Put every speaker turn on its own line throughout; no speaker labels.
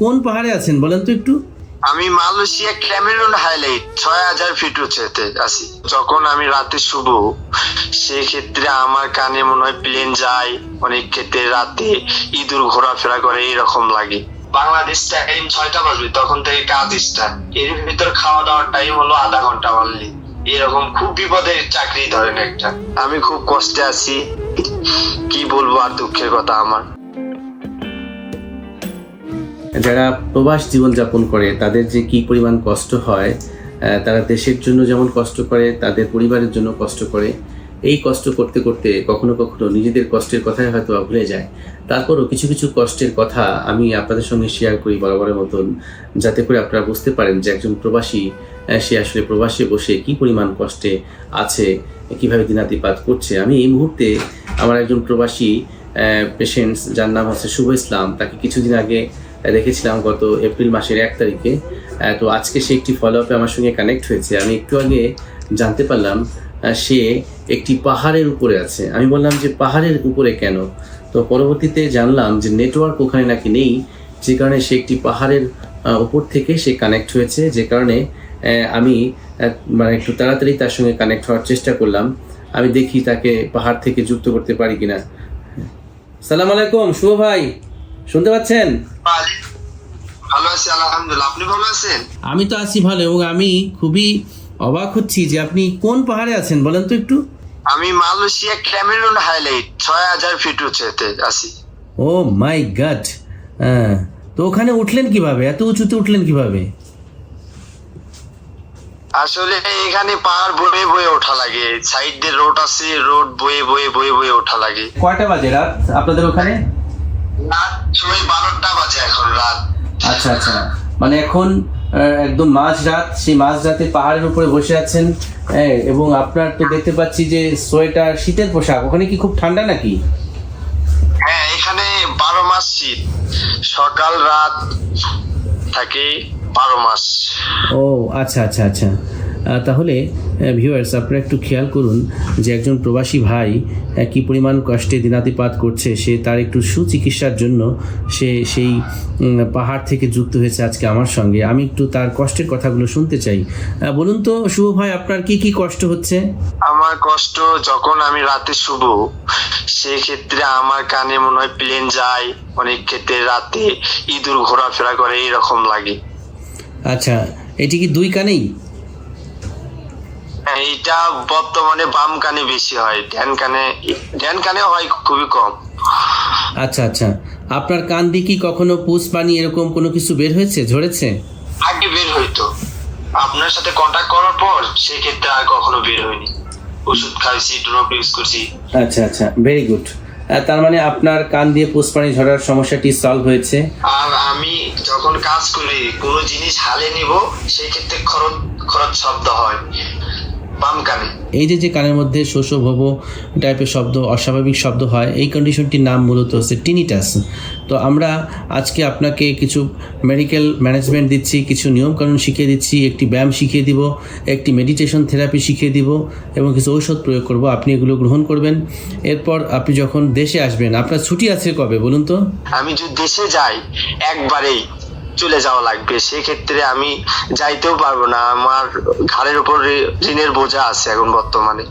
কোন পাহাড়ে আছেন বলেন তো একটু?
আমি মালয়েশিয়া ক্যামেরুন হাইলাইট 6000 ফিট উচ্চতে আছি। যখন আমি রাতে শুভ, সেক্ষেত্রে আমার কানে মনে হয় প্লেন যায়, অনেক ক্ষেত্রে রাতে ইঁদুর ঘোরাফেরা করে, এরকম লাগে। বাংলাদেশ টাইম 6টা বাজবে, তখন থেকে কাজ স্টার্ট। এর ভিতর খাওয়া দাওয়ার টাইম হলো আধা ঘন্টা অনলি। এরকম খুব বিপদের চাকরি ধরেন একটা। আমি খুব কষ্টে আছি, কি বলবো আর দুঃখের কথা আমার।
যারা প্রবাস জীবনযাপন করে তাদের যে কি পরিমাণ কষ্ট হয়, তারা দেশের জন্য যেমন কষ্ট করে, তাদের পরিবারের জন্য কষ্ট করে। এই কষ্ট করতে করতে কখনো কখনো নিজেদের কষ্টের কথাই হয়তো ভুলে যায়। তারপরও কিছু কিছু কষ্টের কথা আমি আপনাদের সঙ্গে শেয়ার করি বরাবরের মতন, যাতে করে আপনারা বুঝতে পারেন যে একজন প্রবাসী সে আসলে প্রবাসে বসে কি পরিমাণ কষ্টে আছে, কিভাবে দিনাতিপাত করছে। আমি এই মুহূর্তে আমার একজন প্রবাসী পেশেন্ট, যার নাম হচ্ছে শুভ ইসলাম, তাকে কিছুদিন আগে দেখেছিলাম গত এপ্রিল মাসের 1 তারিখে। তো আজকে সে একটি ফলো আপে আমার সঙ্গে কানেক্ট হয়েছে। আমি একটু আগে জানতে পারলাম সে একটি পাহাড়ের উপরে আছে। আমি বললাম যে পাহাড়ের উপরে কেন? তো পরবর্তীতে জানলাম যে নেটওয়ার্ক ওখানে নাকি নেই, যে কারণে সে একটি পাহাড়ের উপর থেকে সে কানেক্ট হয়েছে। যে কারণে আমি মানে একটু তাড়াতাড়ি তার সঙ্গে কানেক্ট হওয়ার চেষ্টা করলাম। আমি দেখি তাকে পাহাড় থেকে যুক্ত করতে পারি কিনা। সালাম আলাইকুম শুভ ভাই, শুনতে পাচ্ছেন?
ভালো আছি আলহামদুলিল্লাহ, আপনি ভালো আছেন?
আমি তো আছি ভালো, এবং আমি খুবই অবাক হচ্ছি যে আপনি কোন পাহাড়ে আছেন বলেন তো একটু?
আমি মালয়েশিয়া ক্যামেরুন হাইলাইট 6000 ফিট উচ্চতে আছি।
ও মাই গড! তো ওখানে উঠলেন কিভাবে, এত উঁচুতে উঠলেন কিভাবে?
আসলে এখানে পাহাড় বয়ে বয়ে ওঠা লাগে, সাইড দিয়ে রোড আছে, রোড বয়ে বয়ে বয়ে বয়ে ওঠা লাগে।
কয়টা বাজে রাত আপনাদের ওখানে?
রাত 12টা বাজে এখন রাত।
আচ্ছা আচ্ছা, মানে এখন একদম মাঝরাত, সেই মাঝরাতে পাহাড়ের উপরে বসে আছেন। এবং আপনার তো দেখতে পাচ্ছি যে সোয়েটার, শীতের পোশাক। ওখানে কি খুব ঠান্ডা নাকি?
হ্যাঁ, এখানে 12 মাস শীত, সকাল রাত থাকে 12 মাস।
ও আচ্ছা আচ্ছা আচ্ছা। তাহলে ভিউয়ার্স, আপনারা একটু খেয়াল করুন যে একজন প্রবাসী ভাই কী পরিমাণ কষ্টে দিনাতিপাত করছে। সে তার একটু সুচিকিৎসার জন্য সে সেই পাহাড় থেকে যুক্ত হয়েছে আজকে আমার সঙ্গে। আমি একটু তার কষ্টের কথাগুলো শুনতে চাই। বলুন তো শুভ ভাই, আপনার কি কি কষ্ট হচ্ছে?
আমার কষ্ট, যখন আমি রাতে শুভ, সেক্ষেত্রে আমার কানে মনে হয় প্লেন যায়, অনেক ক্ষেত্রে রাতে ইঁদুর ঘোরাফেরা করে, এরকম লাগে।
আচ্ছা, এটি কি দুই কানেই?
এইটা বর্তমানে বাম কানে বেশি হয়, ডান কানে হয় খুবই কম।
আচ্ছা আচ্ছা, আপনার কান দিয়ে কি কখনো পুষ পানি এরকম কোনো কিছু বের হয়েছে, ঝরেছে?
আগে বের হইতো, আপনার সাথে কন্টাক্ট করার পর সেক্ষেত্রে আর কখনো বের হয়নি। ওষুধ খাইছি, ড্রপ ইউজ করছি।
আচ্ছা আচ্ছা, ভেরি গুড। তার মানে আপনার কান দিয়ে পুষ পানি ঝরার সমস্যাটি সলভ হয়েছে।
আর আমি যখন কাজ করি, কোনো জিনিস হালে নিব, সেই ক্ষেত্রে খরচ খরচ শব্দ হয় বাম কানে।
এই যে কানের মধ্যে শোষ ভব টাইপের শব্দ, অস্বাভাবিক শব্দ হয়, এই কন্ডিশনটির নাম মূলত হচ্ছে টিনিটাস। তো আমরা আজকে আপনাকে কিছু মেডিকেল ম্যানেজমেন্ট দিচ্ছি, কিছু নিয়মকানুন শিখিয়ে দিচ্ছি, একটি ব্যায়াম শিখিয়ে দিব, একটি মেডিটেশন থেরাপি শিখিয়ে দিব, এবং কিছু ঔষধ প্রয়োগ করব। আপনি এগুলো গ্রহণ করবেন। এরপর আপনি যখন দেশে আসবেন, আপনার ছুটি আছে কবে বলুন তো?
আমি যদি দেশে যাই, একবারেই চলে যাওয়া লাগবে, সেক্ষেত্রে আমি যাইতেও পারবো না। আমার ঘাড়ের উপর ঋণের বোঝা আছে এখন বর্তমানে।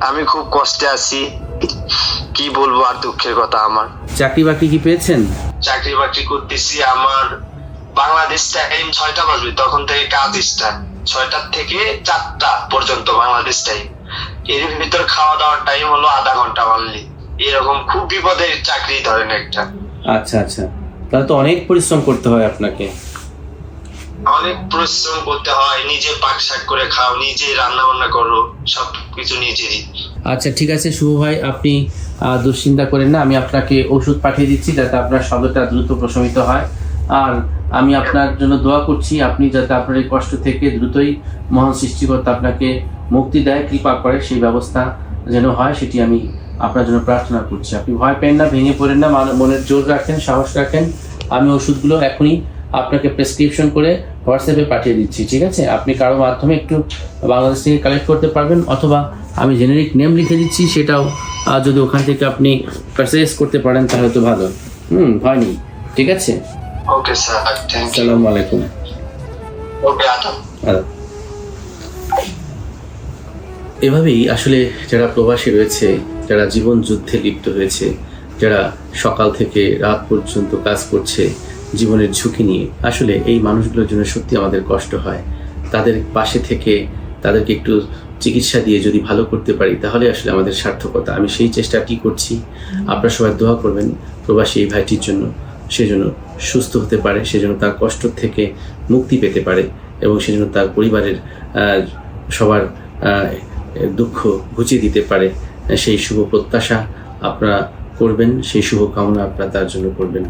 আমি খুব কষ্টে আছি, কি বলবো আর দুঃখের কথা আমার।
চাকরি বাকরি কি পেয়েছেন?
চাকরি বাকরি করতেছি, আমার বাংলাদেশ টাইম 6টা বাজবে, তখন থেকে কাজ স্টার্ট। 6টা থেকে 4টা পর্যন্ত বাংলাদেশ টাইম। এর ভিতর খাওয়া দাওয়ার টাইম হলো আধা ঘন্টা অনলি। এরকম খুব বিপদের চাকরি ধরেন একটা।
আচ্ছা আচ্ছা, তাহলে তো অনেক পরিশ্রম করতে হয় আপনাকে।
অনেক পরিশ্রম করতে হয়, নিজে পাক শাক করে খাও, নিজে রান্না বান্না করো, সবকিছু নিজেরই।
আচ্ছা ঠিক আছে শুভ ভাই, আপনি দুশ্চিন্তা করেন না। আমি আপনাকে ওষুধ পাঠিয়ে দিচ্ছি যাতে আপনার শব্দটা দ্রুত প্রশমিত হয়। আর আমি আপনার জন্য দোয়া করছি, আপনি যাতে আপনার এই কষ্ট থেকে দ্রুতই মহান সৃষ্টিকর্তা আপনাকে মুক্তি দেয়, কৃপা করে, সেই ব্যবস্থা যেন হয়, সেটি আমি আপনার জন্য প্রার্থনা করছি। আপনি ভয় পেন না, ভেঙে পড়েন না, মনের জোর রাখেন, সাহস রাখেন। আমি ওষুধগুলো এখনই আপনাকে প্রেসক্রিপশন করে হোয়াটসঅ্যাপে পাঠিয়ে দিচ্ছি, ঠিক আছে? আপনি কারো মাধ্যমে একটু বাংলাদেশ থেকে কালেক্ট করতে পারবেন, অথবা আমি জেনেরিক নেম লিখে দিচ্ছি, সেটাও যদি ওখান থেকে আপনি পারচেজ করতে পারেন তাহলে তো ভালো। ভয় নেই, ঠিক আছে?
Okay sir, thank you.
আসসালামু আলাইকুম।
ওকে, আদাব।
এভাবেই আসলে যারা প্রবাসী রয়েছে, যারা জীবন যুদ্ধে লিপ্ত হয়েছে, যারা সকাল থেকে রাত পর্যন্ত কাজ করছে জীবনের ঝুঁকি নিয়ে, আসলে এই মানুষগুলোর জন্য সত্যি আমাদের কষ্ট হয়। তাদের পাশে থেকে তাদেরকে একটু চিকিৎসা দিয়ে যদি ভালো করতে পারি তাহলে আসলে আমাদের সার্থকতা। আমি সেই চেষ্টাটি করছি। আপনারা সবাই দোয়া করবেন প্রবাসী এই ভাইটির জন্য, সেজন্য সুস্থ হতে পারে, সেজন্য তার কষ্ট থেকে মুক্তি পেতে পারে এবং সেজন্য তার পরিবারের সবার দুঃখ ঘুচিয়ে দিতে পারে, সেই শুভ প্রত্যাশা আপনারা করবেন, সেই শুভ কামনা আপনারা তার জন্য করবেন।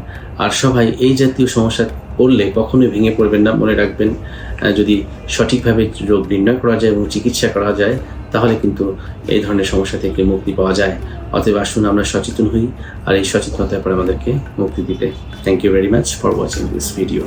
আর সবাই এই জাতীয় সমস্যা পড়লে কখনোই ভেঙে পড়বেন না। মনে রাখবেন, যদি সঠিকভাবে রোগ নির্ণয় করা যায় এবং চিকিৎসা করা যায় তাহলে কিন্তু এই ধরনের সমস্যা থেকে মুক্তি পাওয়া যায়। অতএব আসুন আমরা সচেতন হই আর এই সচেতনতার পর আমাদেরকে মুক্তি দিতে। Thank you very much for watching this video.